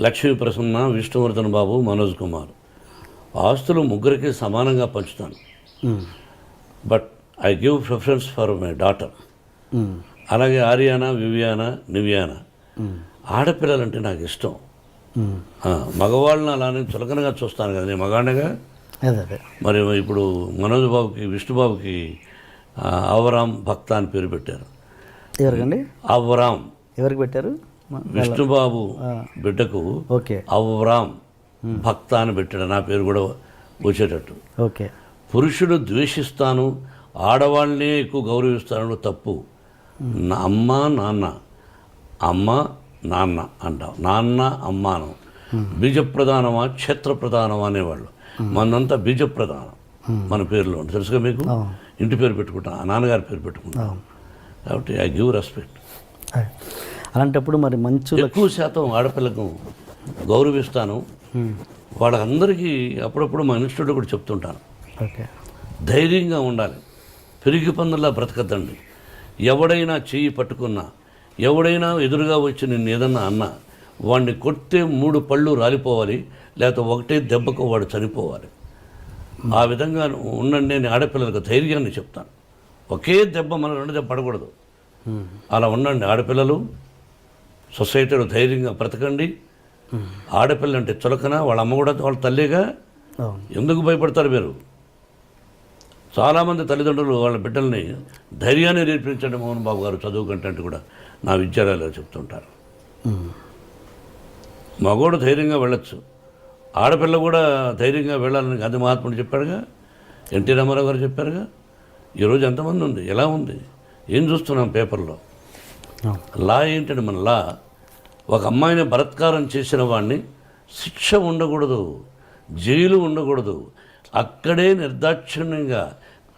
లక్ష్మీ ప్రసన్న, విష్ణువర్ధన్ బాబు, మనోజ్ కుమార్. ఆస్తులు ముగ్గురికి సమానంగా పంచుతాను. But I give preference for my daughter. అలాగే ఆర్యానా, వివియానా, నివ్యానా. ఆడపిల్లలంటే నాకు ఇష్టం. మగవాళ్ళని అలానే చులకనగా చూస్తాను కదా, నేను మగాడిగా. మరి ఇప్పుడు మనోజ్ బాబుకి, విష్ణుబాబుకి అవరామ్ భక్త అని పేరు పెట్టారు. ఎవరికండి? అవరామ్. ఎవరికి పెట్టారు? విష్ణుబాబు బిడ్డకు అవరామ్ భక్త అని పెట్టాడు. నా పేరు కూడా వచ్చేటట్టు. ఓకే. పురుషుడు ద్వేషిస్తాను, ఆడవాళ్ళనే ఎక్కువ గౌరవిస్తాను తప్పు. అమ్మ నాన్న, అమ్మ నాన్న అంటాం. నాన్న అమ్మాను. బీజప్రధానమా క్షేత్రప్రధానమా అనేవాళ్ళు. మనంతా బీజప్రధానం మన పేరులో ఉంటుంది. తెలుసుగా మీకు? ఇంటి పేరు పెట్టుకుంటాం, నాన్నగారి పేరు పెట్టుకుంటాం. కాబట్టి ఐ గివ్ రెస్పెక్ట్. అలాంటప్పుడు మరి మంచు ఎక్కువ శాతం ఆడపిల్లకు గౌరవిస్తాను. వాళ్ళందరికీ అప్పుడప్పుడు మా ఇన్స్టిట్యూట్లో కూడా చెప్తుంటాను, ధైర్యంగా ఉండాలి, పెరిగి పందుల్లా బ్రతకద్దండి. ఎవడైనా చెయ్యి పట్టుకున్నా, ఎవడైనా ఎదురుగా వచ్చి నిన్ను ఏదన్నా అన్నా, వాడిని కొడితే 3 పళ్ళు రాలిపోవాలి, లేకపోతే ఒకటే దెబ్బకు వాడు చనిపోవాలి. ఆ విధంగా ఉండండి అని ఆడపిల్లలకు ధైర్యాన్ని చెప్తాను. ఒకే దెబ్బ మన 2 దెబ్బ పడకూడదు. అలా ఉండండి ఆడపిల్లలు. సొసైటీలో ధైర్యంగా బ్రతకండి. ఆడపిల్ల అంటే చులకన, వాళ్ళ అమ్మ కూడా వాళ్ళ తల్లిగా. ఎందుకు భయపడతారు మీరు? చాలామంది తల్లిదండ్రులు వాళ్ళ బిడ్డల్ని ధైర్యాన్ని నేర్పించండి మోహన్ బాబు గారు చదువు కంటే కూడా నా విద్యాలయాల్లో చెప్తుంటారు. మగోడు ధైర్యంగా వెళ్ళొచ్చు, ఆడపిల్ల కూడా ధైర్యంగా వెళ్ళాలని గాంధీ మహాత్ముడు చెప్పాడుగా, ఎన్టీ రామారావు గారు చెప్పారుగా. ఈరోజు ఎంతమంది ఉంది, ఎలా ఉంది, ఏం చూస్తున్నాం పేపర్లో? లా ఏంటంటే మన లా, ఒక అమ్మాయిని బలాత్కారం చేసిన వాడిని శిక్ష ఉండకూడదు, జైలు ఉండకూడదు, అక్కడే నిర్దాక్షిణ్యంగా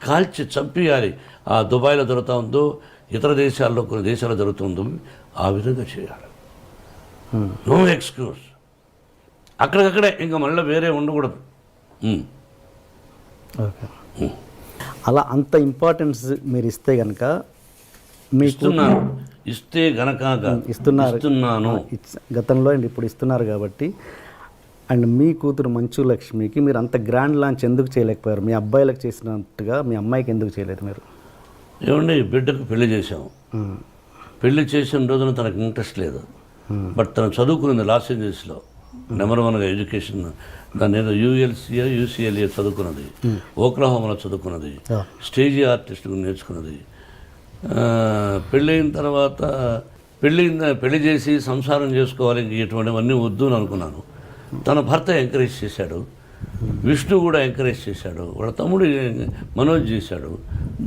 కాల్చి చంపేయాలి. ఆ దుబాయ్లో జరుగుతూ ఉందో, ఇతర దేశాల్లో కొన్ని దేశాల్లో జరుగుతుందో ఆ విధంగా చేయాలి. No excuse. అక్కడికక్కడే, ఇంకా మళ్ళీ వేరే ఉండకూడదు. అలా అంత ఇంపార్టెన్స్ మీరు ఇస్తే కనుక ఇస్తున్నాను, ఇస్తే గనక ఇస్తున్నాను. గతంలో అండ్ ఇప్పుడు ఇస్తున్నారు కాబట్టి. అండ్ మీ కూతురు మంచు లక్ష్మికి మీరు అంత గ్రాండ్ లాంచ్ ఎందుకు చేయలేకపోయారు? మీ అబ్బాయిలకు చేసినట్టుగా మీ అమ్మాయికి ఎందుకు చేయలేదు మీరు? ఏమండి, బిడ్డకు పెళ్లి చేసాము. పెళ్లి చేసిన రోజున తనకు ఇంట్రెస్ట్ లేదు. బట్ తను చదువుకున్నది లాస్ ఏంజల్స్లో నెంబర్ 1గా ఎడ్యుకేషన్. దాన్ని ఏదో UCLA చదువుకున్నది, ఓక్లహోమాలో చదువుకున్నది, స్టేజీ ఆర్టిస్ట్ నేర్చుకున్నది. పెళ్ళైన తర్వాత పెళ్లి చేసి సంసారం చేసుకోవాలి, ఇంక ఇటువంటివన్నీ వద్దు అని అనుకున్నాను. తన భర్త ఎంకరేజ్ చేశాడు, విష్ణు కూడా ఎంకరేజ్ చేశాడు, వాళ్ళ తమ్ముడు మనోజ్ చేశాడు.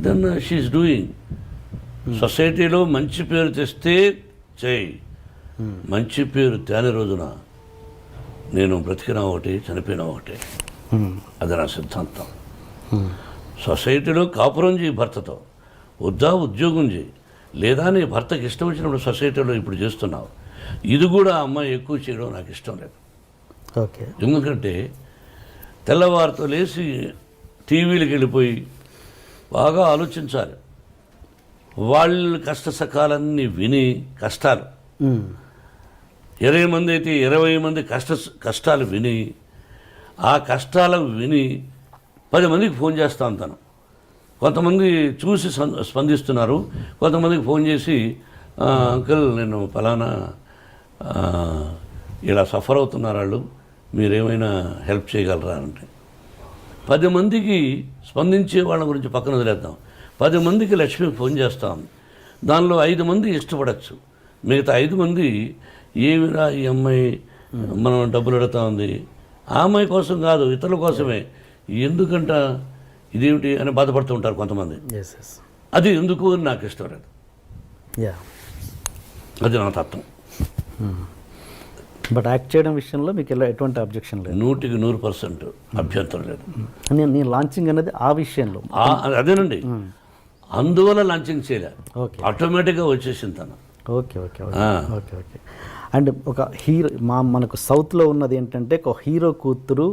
Then she is doing. సొసైటీలో మంచి పేరు తెస్తే చేయి, మంచి పేరు తేని రోజున నేను బ్రతికినా ఒకటి, చనిపోయినా ఒకటి. అది నా సిద్ధాంతం. సొసైటీలో కాపురం చేయి భర్తతో, వద్దా ఉద్యోగం చేయి, లేదా నీ భర్తకి ఇష్టం వచ్చినప్పుడు సొసైటీలో ఇప్పుడు చేస్తున్నావు. ఇది కూడా అమ్మాయి ఎక్కువ చేయడం నాకు ఇష్టం లేదు. ఓకే. ఎందుకంటే తెల్లవారితో లేచి టీవీలకు వెళ్ళిపోయి బాగా ఆలోచించాలి. వాళ్ళ కష్ట సకాలన్నీ విని, కష్టాలు 20 మంది అయితే 20 మంది కష్టాలు విని, ఆ కష్టాలకు విని 10 మందికి ఫోన్ చేస్తాను. తను కొంతమంది చూసి స్పందిస్తున్నారు, కొంతమందికి ఫోన్ చేసి అంకుల్ నేను ఫలానా ఇలా సఫర్ అవుతున్నారు వాళ్ళు, మీరేమైనా హెల్ప్ చేయగలరా అంటే 10 మందికి స్పందించే వాళ్ళ గురించి పక్కన వదిలేద్దాం. 10 మందికి లక్ష్మికి ఫోన్ చేస్తాం. దానిలో 5 మంది ఇష్టపడచ్చు, మిగతా 5 మంది ఏమిరా ఈ అమ్మాయి మనం డబ్బులు అడుగుతా ఉంది, ఆ అమ్మాయి కోసం కాదు ఇతరుల కోసమే, ఎందుకంట ఇదేమిటి అని బాధపడుతూ ఉంటారు కొంతమంది. అది ఎందుకు అని నాకు ఇష్టం లేదు. అది నా తత్వం. బట్ యాక్ట్ చేయడం విషయంలో మీకు ఎటువంటి అబ్జెక్షన్ లేదు? 100% అభ్యంతరం లేదు. నేను లాంచింగ్ అనేది ఆ విషయంలో అదేనండి, అందువల్ల లాంచింగ్ చేయలే, ఆటోమేటిక్గా వచ్చేసింది తను. Okay okay okay okay. And ఒక హీరో మనకు సౌత్లో ఉన్నది ఏంటంటే, ఒక హీరో కూతురు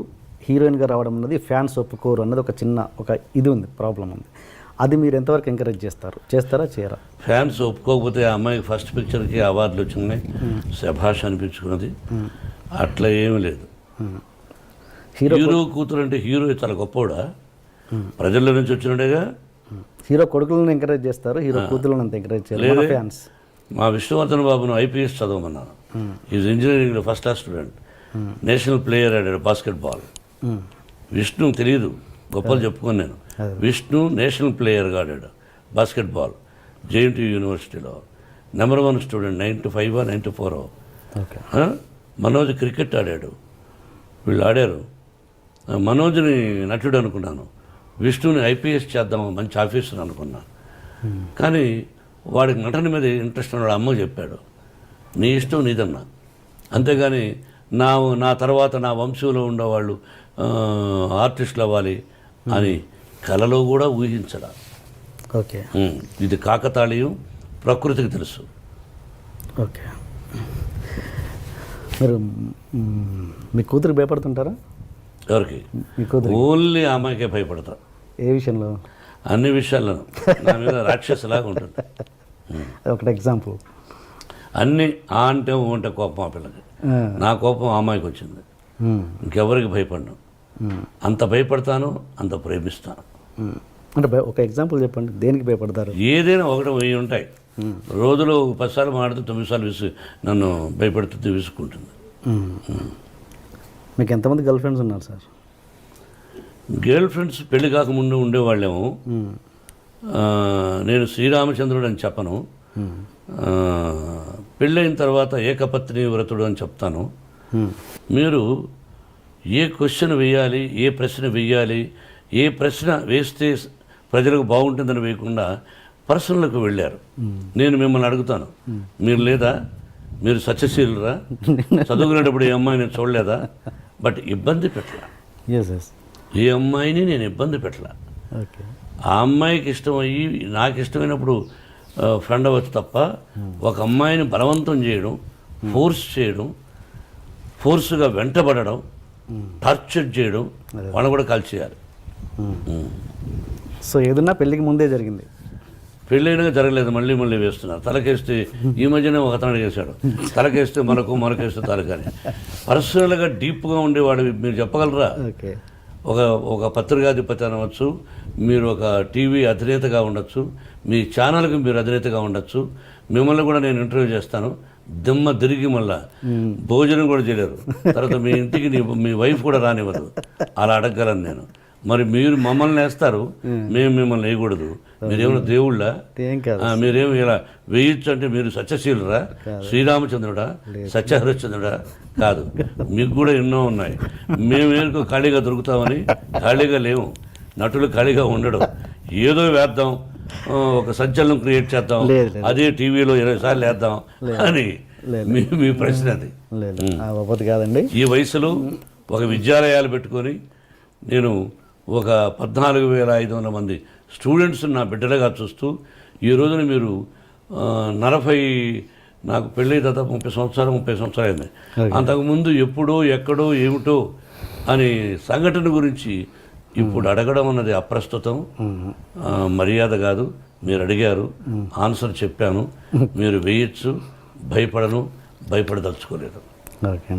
హీరోయిన్గా రావడం అన్నది ఫ్యాన్స్ ఒప్పుకోరు అన్నది ఒక చిన్న ఇది ఉంది, ప్రాబ్లం ఉంది. అది మీరు ఎంతవరకు ఎంకరేజ్ చేస్తారా చేయరా? ఫ్యాన్స్ ఒప్పుకోకపోతే ఆ అమ్మాయికి ఫస్ట్ పిక్చర్కి అవార్డులు వచ్చినాయి, శభాష్ అనిపించుకున్నది. అట్లా ఏమీ లేదు. హీరో కూతురు అంటే హీరో చాలా గొప్పవాడా? ప్రజల్లో నుంచి వచ్చినట్టుగా. హీరో కొడుకులను ఎంకరేజ్ చేస్తారు, హీరో కూతురులను అంత ఎంకరేజ్ చేయలేదు ఫ్యాన్స్. మా విష్ణువర్ధన్ బాబును ఐపీఎస్ చదవమన్నాను. ఈజ్ ఇంజనీరింగ్లో first class student, national player ఆడాడు బాస్కెట్బాల్. విష్ణు తెలియదు, గొప్పలు చెప్పుకొని నేను. విష్ణు నేషనల్ ప్లేయర్గా ఆడాడు బాస్కెట్బాల్ జేఎన్టీయూ యూనివర్సిటీలో. Number 1 student, 95 94. Okay. Manoj cricket ఆడాడు. వీళ్ళు ఆడారు. మనోజ్ని నటుడు అనుకున్నాను, విష్ణుని ఐపీఎస్ చేద్దాం మంచి ఆఫీసర్ అనుకున్నాను. కానీ వాడికి నటన మీద ఇంట్రెస్ట్ ఉన్నాడు. అమ్మ చెప్పాడు, నీ ఇష్టం నీదన్నా, అంతేగాని నా తర్వాత నా వంశంలో ఉండేవాళ్ళు ఆర్టిస్టులు అవ్వాలి అని కలలో కూడా ఊహించడా. ఓకే. ఇది కాకతాళీయం, ప్రకృతికి తెలుసు. ఓకే. మీరు మీ కూతురు భయపడుతుంటారా? ఎవరికి? మీ కూతురు. ఓన్లీ ఆ అమ్మాయికే భయపడతా. ఏ విషయంలో? అన్ని విషయాల్లోనూ నా మీద రాక్షసులాగా ఉంటుంది. ఒకటి ఎగ్జాంపుల్. అన్నీ ఆ అంటే ఓ అంటే కోపం ఆ పిల్లకి. నా కోపం ఆ అమ్మాయికి వచ్చింది. ఇంకెవరికి భయపడను. అంత భయపడతాను, అంత ప్రేమిస్తాను. అంటే ఒక ఎగ్జాంపుల్ చెప్పండి, దేనికి భయపడతారు? ఏదైనా 1 10 ఉంటాయి. రోజులో 10 సార్లు మాడితే 9 సార్లు నన్ను భయపెడుతుంది, విసుక్కుంటుంది. మీకు ఎంతమంది గర్ల్ ఫ్రెండ్స్ ఉన్నారు సార్? గర్ల్ ఫ్రెండ్స్ పెళ్లి కాకముందు ఉండేవాళ్ళేమో. నేను శ్రీరామచంద్రుడు అని చెప్పను, పెళ్ళైన తర్వాత ఏకపత్ని వ్రతుడు అని చెప్తాను. మీరు ఏ క్వశ్చన్ వేయాలి, ఏ ప్రశ్న వేయాలి, ఏ ప్రశ్న వేస్తే ప్రజలకు బాగుంటుందని వేయకుండా పర్సనల్కి వెళ్ళారు. నేను మిమ్మల్ని అడుగుతాను, మీరు లేదా? మీరు సత్యశీలురా? చదువుకునేటప్పుడు ఏ అమ్మాయి నేను చూడలేదా? బట్ ఇబ్బంది పెట్టలా. ఏ అమ్మాయిని నేను ఇబ్బంది పెట్టలా. ఆ అమ్మాయికి ఇష్టమయ్యి నాకు ఇష్టమైనప్పుడు ఫ్రెండ్ అవ్వచ్చు తప్ప ఒక అమ్మాయిని బలవంతం చేయడం, ఫోర్స్ చేయడం, ఫోర్స్గా వెంటబడడం, టార్చర్ చేయడం, వాళ్ళని కూడా కాల్చేయాలి. సో ఏదన్నా పెళ్ళికి ముందే జరిగింది? పెళ్ళైనా జరగలేదు, మళ్ళీ వేస్తున్నారు. తలకేస్తే ఈ మధ్యనే ఒక అతను అడిగేశాడు, తలకేస్తే మనకేస్తే తలకని. పర్సనల్గా డీప్గా ఉండేవాడు మీరు చెప్పగలరా? ఒక పత్రికాధిపతి అనవచ్చు, మీరు ఒక టీవీ అధినేతగా ఉండొచ్చు, మీ ఛానల్కి మీరు అధినేతగా ఉండొచ్చు. మిమ్మల్ని కూడా నేను ఇంటర్వ్యూ చేస్తాను, దిమ్మ తిరిగి మళ్ళా భోజనం కూడా చేయలేరు. తర్వాత మీ ఇంటికి మీ వైఫ్ కూడా రానివ్వదు. అలా అడగగలను నేను. మరి మీరు మమ్మల్ని వేస్తారు, మేము మిమ్మల్ని వేయకూడదు. మీరేమైనా దేవుళ్ళ? మీరేమి ఇలా వేయచ్చు అంటే మీరు సత్యశీలురా? శ్రీరామచంద్రుడా? సత్యహరిశ్చంద్రుడా? కాదు. మీకు కూడా ఎన్నో ఉన్నాయి. మేమేందుకు ఖాళీగా దొరుకుతామని? ఖాళీగా లేవు. నటులు ఖాళీగా ఉండడం. ఏదో వేద్దాం, ఒక సంచలనం క్రియేట్ చేద్దాం, అదే టీవీలో 20 సార్లు వేద్దాం అని మీ ప్రశ్న అది. కాదండి. ఈ వయసులో ఒక విద్యాలయాలు పెట్టుకొని నేను ఒక 14,500 మంది స్టూడెంట్స్ నా బిడ్డలుగా చూస్తూ ఈ రోజున మీరు 40 నాకు పెళ్ళి దాదాపు 30 సంవత్సరాలు అయింది. అంతకుముందు ఎప్పుడో ఎక్కడో ఏమిటో అని సంఘటన గురించి ఇప్పుడు అడగడం అన్నది అప్రస్తుతం, మర్యాద కాదు. మీరు అడిగారు, ఆన్సర్ చెప్పాను. మీరు వేయచ్చు, భయపడను, భయపడదలుచుకోలేదు. ఓకే.